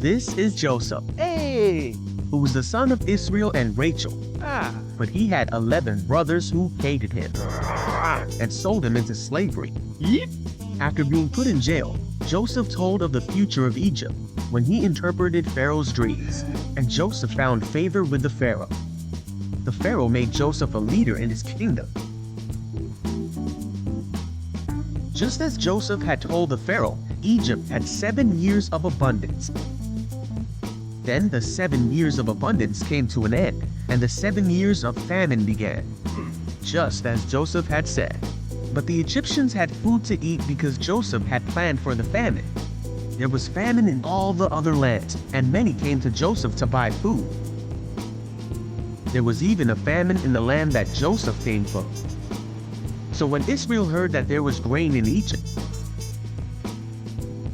This is Joseph, Hey! who was the son of Israel and Rachel, Ah! but he had 11 brothers who hated him and sold him into slavery. Yep. After being put in jail, Joseph told of the future of Egypt when he interpreted Pharaoh's dreams, and Joseph found favor with the Pharaoh. The Pharaoh made Joseph a leader in his kingdom. Just as Joseph had told the Pharaoh, Egypt had 7 years of abundance. Then the 7 years of abundance came to an end, and the 7 years of famine began, just as Joseph had said. But the Egyptians had food to eat because Joseph had planned for the famine. There was famine in all the other lands, and many came to Joseph to buy food. There was even a famine in the land that Joseph came from. So when Israel heard that there was grain in Egypt,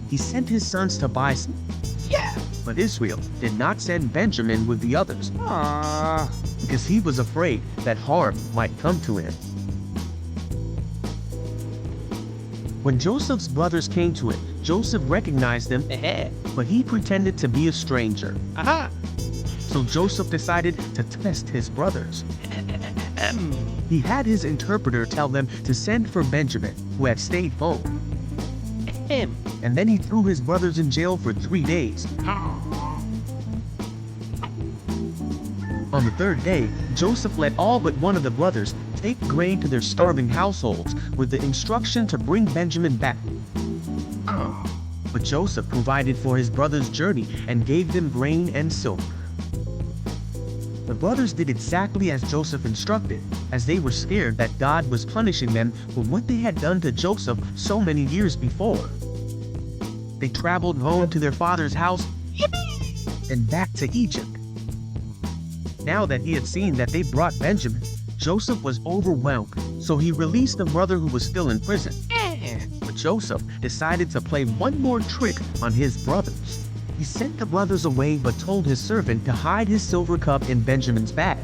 he sent his sons to buy some. Yeah! But Israel did not send Benjamin with the others because he was afraid that harm might come to him. When Joseph's brothers came to him, Joseph recognized them, but he pretended to be a stranger. Aha! So Joseph decided to test his brothers. He had his interpreter tell them to send for Benjamin, who had stayed home. And then he threw his brothers in jail for 3 days. On the third day, Joseph let all but one of the brothers take grain to their starving households with the instruction to bring Benjamin back. But Joseph provided for his brothers' journey and gave them grain and silver. The brothers did exactly as Joseph instructed, as they were scared that God was punishing them for what they had done to Joseph so many years before. They traveled home to their father's house and back to Egypt. Now that he had seen that they brought Benjamin, Joseph was overwhelmed, so he released the brother who was still in prison. But Joseph decided to play one more trick on his brothers. He sent the brothers away but told his servant to hide his silver cup in Benjamin's bag.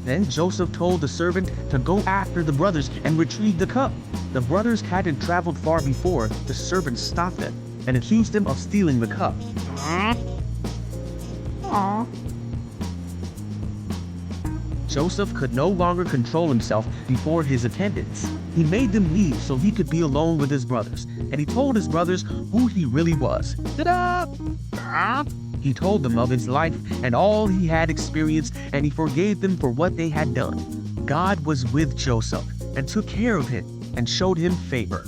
Then Joseph told the servant to go after the brothers and retrieve the cup. The brothers hadn't traveled far before the servant stopped them and accused them of stealing the cup. Joseph could no longer control himself before his attendants. He made them leave so he could be alone with his brothers, and he told his brothers who he really was. Ta-da! He told them of his life and all he had experienced, and he forgave them for what they had done. God was with Joseph and took care of him and showed him favor.